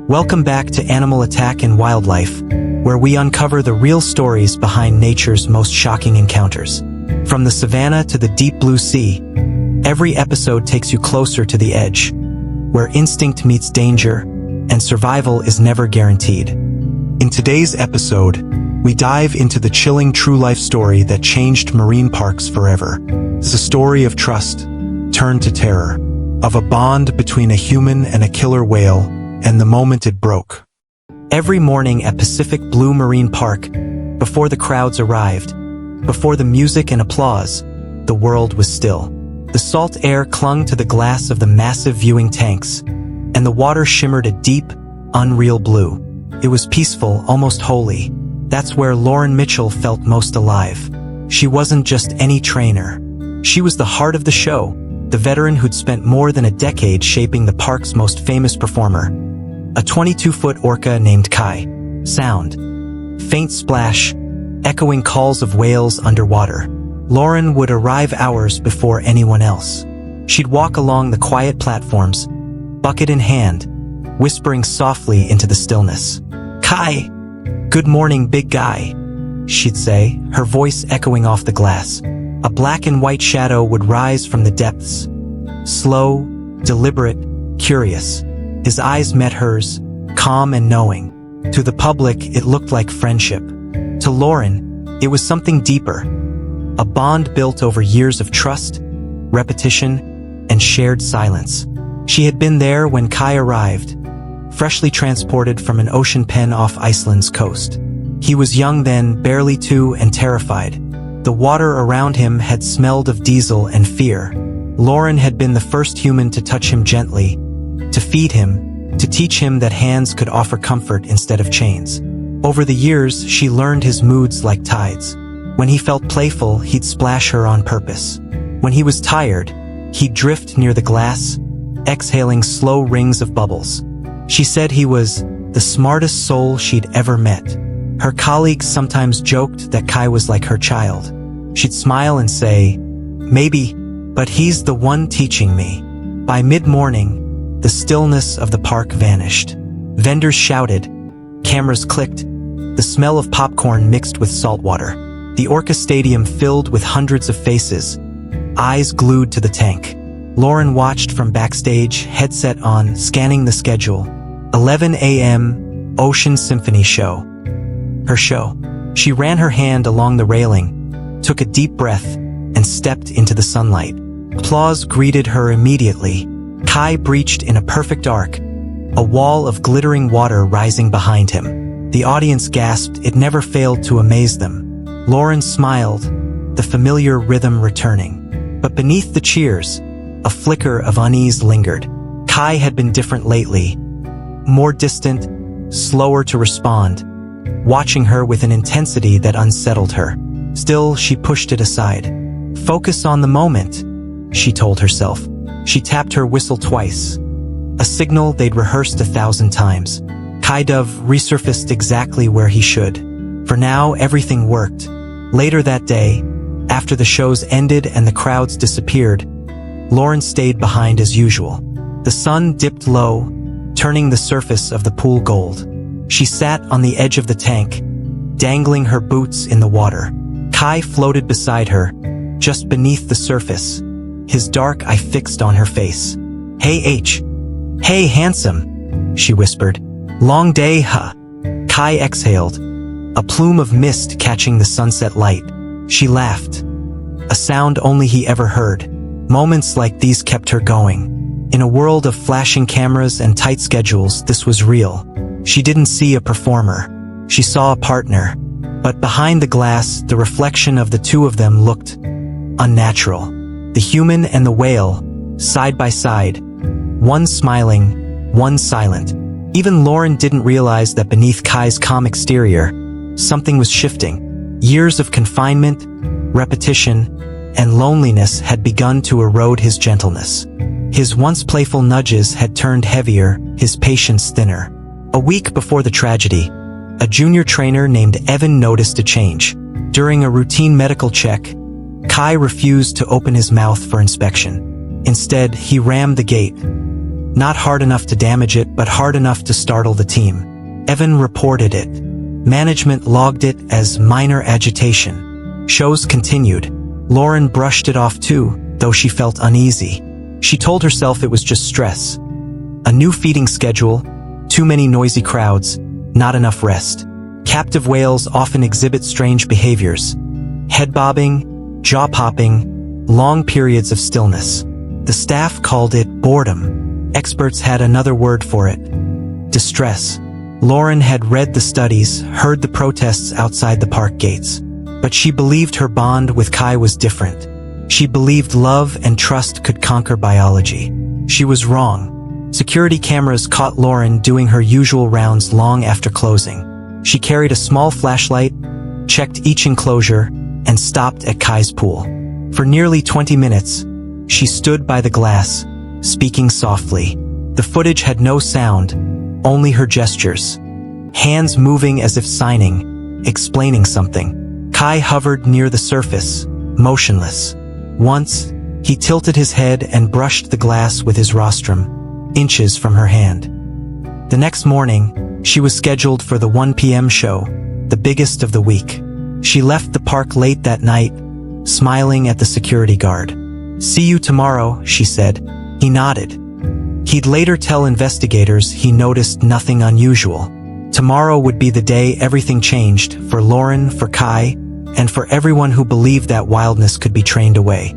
Welcome back to Animal Attack and Wildlife, where we uncover the real stories behind nature's most shocking encounters. From the savannah to the deep blue sea, every episode takes you closer to the edge, where instinct meets danger and survival is never guaranteed. In today's episode, we dive into the chilling true-life story that changed marine parks forever. It's a story of trust turned to terror, of a bond between a human and a killer whale, and the moment it broke. Every morning at Pacific Blue Marine Park, before the crowds arrived, before the music and applause, the world was still. The salt air clung to the glass of the massive viewing tanks, and the water shimmered a deep, unreal blue. It was peaceful, almost holy. That's where Lauren Mitchell felt most alive. She wasn't just any trainer. She was the heart of the show, the veteran who'd spent more than a decade shaping the park's most famous performer. A 22-foot orca named Kai. Sound. Faint splash, echoing calls of whales underwater. Lauren would arrive hours before anyone else. She'd walk along the quiet platforms, bucket in hand, whispering softly into the stillness. "Kai! Good morning, big guy," she'd say, her voice echoing off the glass. A black and white shadow would rise from the depths. Slow, deliberate, curious. His eyes met hers, calm and knowing. To the public, it looked like friendship. To Lauren, it was something deeper. A bond built over years of trust, repetition, and shared silence. She had been there when Kai arrived, freshly transported from an ocean pen off Iceland's coast. He was young then, barely 2, and terrified. The water around him had smelled of diesel and fear. Lauren had been the first human to touch him gently, to feed him, to teach him that hands could offer comfort instead of chains. Over the years, she learned his moods like tides. When he felt playful, he'd splash her on purpose. When he was tired, he'd drift near the glass, exhaling slow rings of bubbles. She said he was the smartest soul she'd ever met. Her colleagues sometimes joked that Kai was like her child. She'd smile and say, "Maybe, but he's the one teaching me." By mid-morning, the stillness of the park vanished. Vendors shouted, cameras clicked, the smell of popcorn mixed with salt water. The Orca Stadium filled with hundreds of faces, eyes glued to the tank. Lauren watched from backstage, headset on, scanning the schedule. 11 a.m., Ocean Symphony Show. Her show. She ran her hand along the railing, took a deep breath, and stepped into the sunlight. Applause greeted her immediately. Kai breached in a perfect arc, a wall of glittering water rising behind him. The audience gasped. It never failed to amaze them. Lauren smiled, the familiar rhythm returning. But beneath the cheers, a flicker of unease lingered. Kai had been different lately, more distant, slower to respond, watching her with an intensity that unsettled her. Still, she pushed it aside. "Focus on the moment," she told herself. She tapped her whistle twice, a signal they'd rehearsed 1,000 times. Kai Dove resurfaced exactly where he should. For now, everything worked. Later that day, after the shows ended and the crowds disappeared, Lauren stayed behind as usual. The sun dipped low, turning the surface of the pool gold. She sat on the edge of the tank, dangling her boots in the water. Kai floated beside her, just beneath the surface, his dark eye fixed on her face. "Hey H. Hey handsome," she whispered. "Long day, huh?" Kai exhaled, a plume of mist catching the sunset light. She laughed, a sound only he ever heard. Moments like these kept her going. In a world of flashing cameras and tight schedules, this was real. She didn't see a performer. She saw a partner. But behind the glass, the reflection of the two of them looked unnatural. The human and the whale, side by side, one smiling, one silent. Even Lauren didn't realize that beneath Kai's calm exterior, something was shifting. Years of confinement, repetition, and loneliness had begun to erode his gentleness. His once playful nudges had turned heavier, his patience thinner. A week before the tragedy, a junior trainer named Evan noticed a change. During a routine medical check, Kai refused to open his mouth for inspection. Instead, he rammed the gate, Not hard enough to damage it, but hard enough to startle the team. Evan reported it. Management logged it as minor agitation. Shows continued. Lauren brushed it off too, though she felt uneasy. She told herself it was just stress. A new feeding schedule, too many noisy crowds, not enough rest. Captive whales often exhibit strange behaviors. Head bobbing, jaw popping, long periods of stillness. The staff called it boredom. Experts had another word for it: distress. Lauren had read the studies, heard the protests outside the park gates. But she believed her bond with Kai was different. She believed love and trust could conquer biology. She was wrong. Security cameras caught Lauren doing her usual rounds long after closing. She carried a small flashlight, checked each enclosure, and stopped at Kai's pool. For nearly 20 minutes, she stood by the glass, speaking softly. The footage had no sound, only her gestures. Hands moving as if signing, explaining something. Kai hovered near the surface, motionless. Once, he tilted his head and brushed the glass with his rostrum, inches from her hand. The next morning, she was scheduled for the 1 p.m. show, the biggest of the week. She left the park late that night, smiling at the security guard. "See you tomorrow," she said. He nodded. He'd later tell investigators he noticed nothing unusual. Tomorrow would be the day everything changed, for Lauren, for Kai, and for everyone who believed that wildness could be trained away.